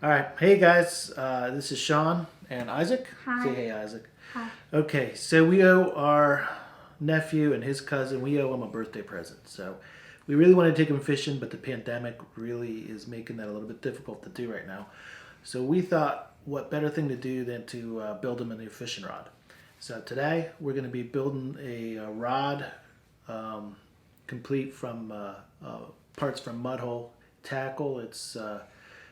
All right. Hey guys, this is Sean and Isaac. Hi. Say hey, Isaac. Hi. Okay, so we owe our nephew and his cousin, we owe him a birthday present. So we really want to take him fishing, but the pandemic really is making that a little bit difficult to do right now. So we thought, what better thing to do than to build him a new fishing rod. So today we're going to be building a rod complete from parts from Mudhole Tackle. It's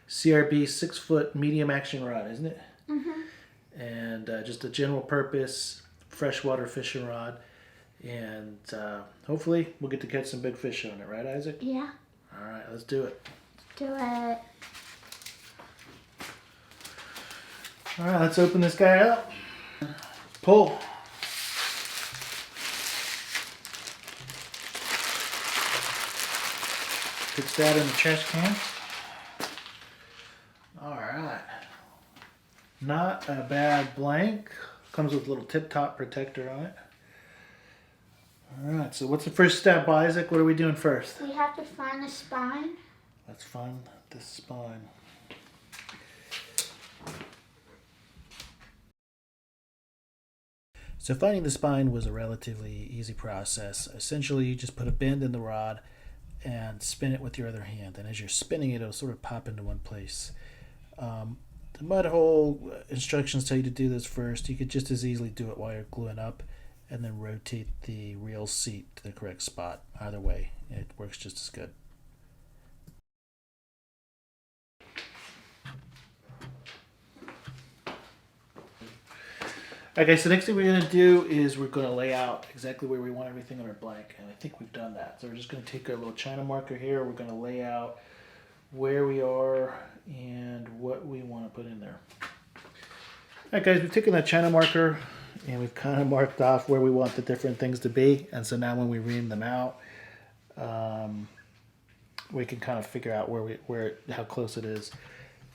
CRB 6 foot medium action rod, isn't it? And just a general purpose freshwater fishing rod. And hopefully we'll get to catch some big fish on it, right, Isaac? Yeah. All right, let's do it. Do it. All right, let's open this guy up. Pull. Puts that in the trash can. All right. Not a bad blank. Comes with a little tip-top protector on it. All right, so what's the first step, Isaac? What are we doing first? We have to find the spine. Let's find the spine. So finding the spine was a relatively easy process. Essentially, you just put a bend in the rod and spin it with your other hand. And as you're spinning it, it'll sort of pop into one place. The mud hole instructions tell you to do this first. You could just as easily do it while you're gluing up and then rotate the reel seat to the correct spot. Either way, it works just as good. Okay, so next thing we're going to do is we're going to lay out exactly where we want everything on our blank, and I think we've done that. So we're just going to take our little China marker here, we're going to lay out where we are and what we want to put in there. Alright guys, we've taken that China marker and we've kind of marked off where we want the different things to be, and so now when we ream them out, we can kind of figure out how close it is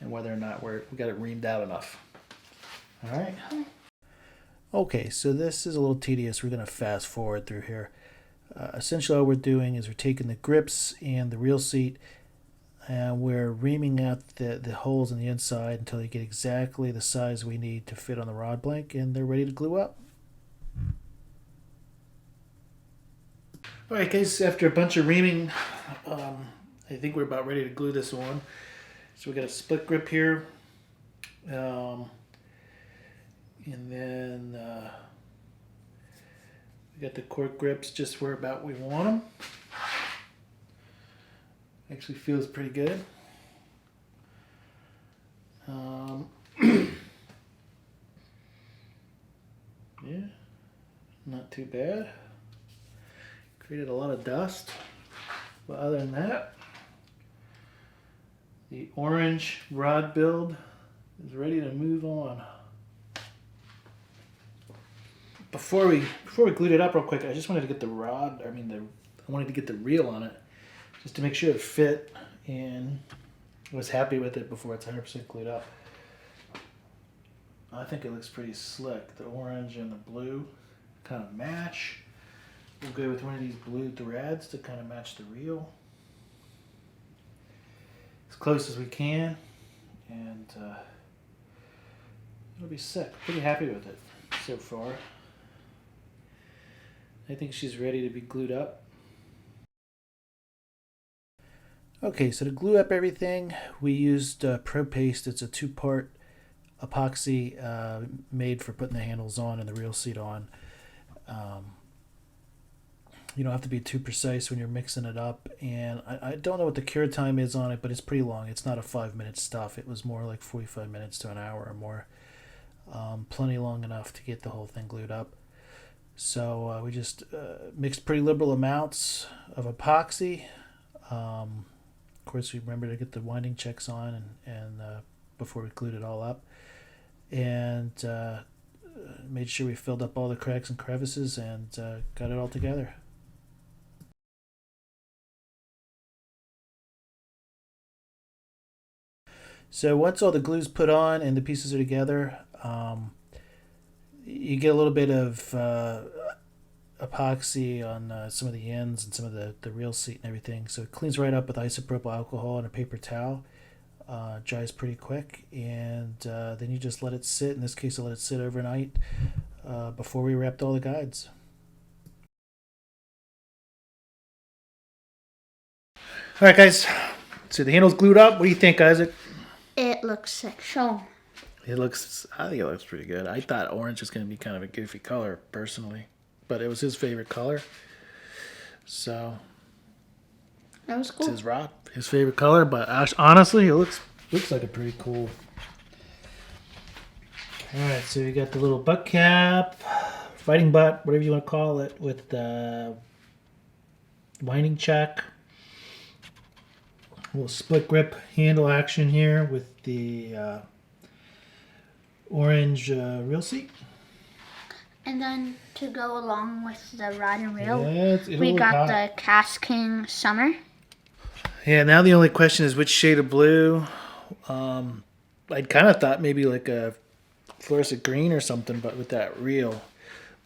and whether or not we got it reamed out enough. Alright. Okay, so this is a little tedious. We're going to fast forward through here. Essentially all we're doing is we're taking the grips and the reel seat and we're reaming out the holes in the inside until you get exactly the size we need to fit on the rod blank, and they're ready to glue up. Alright guys, after a bunch of reaming, I think we're about ready to glue this on. So we got a split grip here. And then we got the cork grips just where about we want them. Actually feels pretty good. Yeah, not too bad. Created a lot of dust, but other than that, the orange rod build is ready to move on. Before we glued it up real quick, I just wanted to get the rod, I wanted to get the reel on it just to make sure it fit, and was happy with it before it's 100% glued up. I think it looks pretty slick. The orange and the blue kind of match. We'll go with one of these blue threads to kind of match the reel as close as we can, and it'll be sick. Pretty happy with it so far. I think she's ready to be glued up. Okay, so to glue up everything, we used Pro Paste. It's a 2-part epoxy made for putting the handles on and the reel seat on. You don't have to be too precise when you're mixing it up. And I don't know what the cure time is on it, but it's pretty long. It's not a 5-minute stuff. It was more like 45 minutes to an hour or more. Plenty long enough to get the whole thing glued up. So we just mixed pretty liberal amounts of epoxy. Of course, we remember to get the winding checks on and before we glued it all up, and made sure we filled up all the cracks and crevices and got it all together. So once all the glue's put on and the pieces are together, you get a little bit of epoxy on some of the ends and some of the reel seat and everything. So it cleans right up with isopropyl alcohol and a paper towel. Dries pretty quick, and then you just let it sit. In this case, I let it sit overnight before we wrapped all the guides. All right, guys. So the handle's glued up. What do you think, Isaac? It looks sick. Show 'em. I think it looks pretty good. I thought orange was going to be kind of a goofy color, personally. But it was his favorite color. So, That was it's cool. his rod. His favorite color. But honestly, it looks like a pretty cool. Alright, so we got the little butt cap, fighting butt, whatever you want to call it, with the winding check. A little split grip handle action here with the orange reel seat. And then to go along with the rod and reel, It'll we look got hot. the Cast King Summer. Yeah, now the only question is which shade of blue. I'd kind of thought maybe like a fluorescent green or something, but with that reel,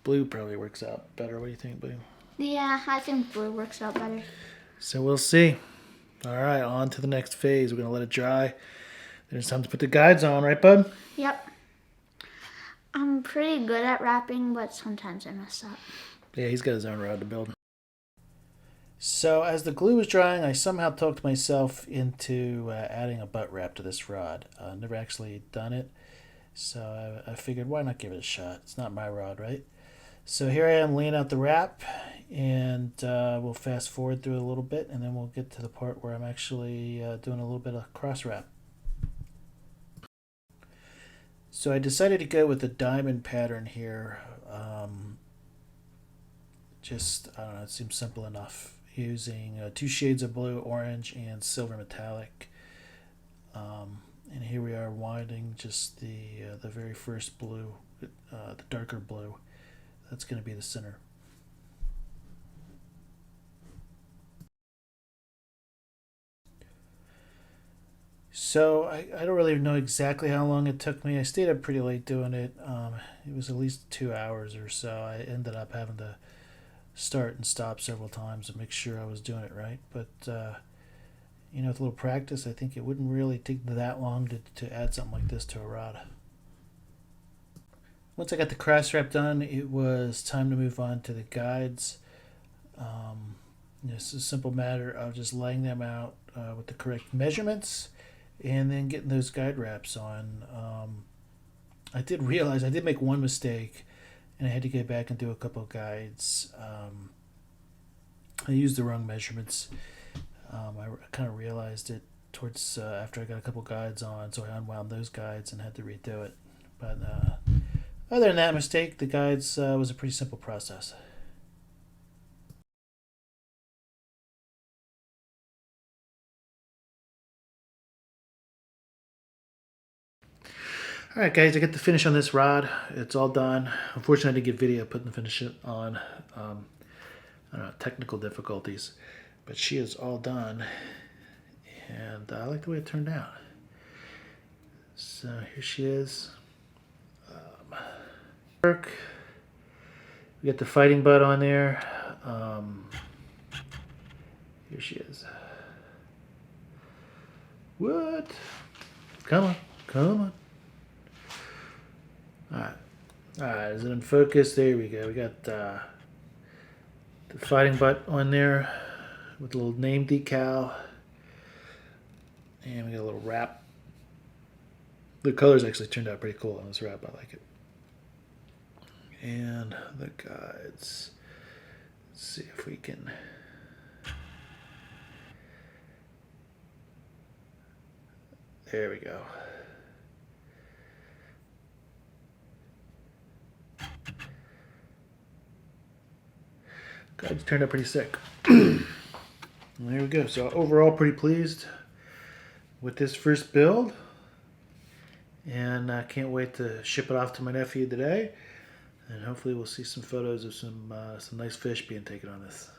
blue probably works out better. What do you think, Blue? Yeah, I think blue works out better. So we'll see. All right, on to the next phase. We're going to let it dry. Then it's time to put the guides on, right, bud? Yep. I'm pretty good at wrapping, but sometimes I mess up. Yeah, he's got his own rod to build. So as the glue was drying, I somehow talked myself into adding a butt wrap to this rod. Never actually done it, so I figured why not give it a shot. It's not my rod, right? So here I am laying out the wrap, and we'll fast forward through it a little bit, and then we'll get to the part where I'm actually doing a little bit of cross wrap. So I decided to go with the diamond pattern here. I don't know, it seems simple enough. Using 2 shades of blue, orange, and silver metallic. And here we are winding just the very first blue, the darker blue. That's going to be the center. So I don't really know exactly how long it took me. I stayed up pretty late doing it. It was at least 2 hours or so. I ended up having to start and stop several times to make sure I was doing it right. But with a little practice, I think it wouldn't really take that long to add something like this to a rod. Once I got the cross wrap done, it was time to move on to the guides. It's a simple matter of just laying them out with the correct measurements and then getting those guide wraps on. I did realize I did make one mistake, and I had to go back and do a couple of guides. I used the wrong measurements. I kind of realized it towards after I got a couple guides on, so I unwound those guides and had to redo it. But other than that mistake, the guides was a pretty simple process. All right, guys, I get the finish on this rod. It's all done. Unfortunately, I didn't get video putting the finish on. I don't know, technical difficulties, but she is all done, and I like the way it turned out. So here she is. We got the fighting butt on there. Here she is. What? Come on, come on. Alright, is it in focus? There we go. We got the fighting butt on there with a little name decal. And we got a little wrap. The colors actually turned out pretty cool on this wrap. I like it. And the guides. Let's see if we can. There we go. Guides turned out pretty sick. There we go. So overall, pretty pleased with this first build, and I can't wait to ship it off to my nephew today, and hopefully we'll see some photos of some nice fish being taken on this.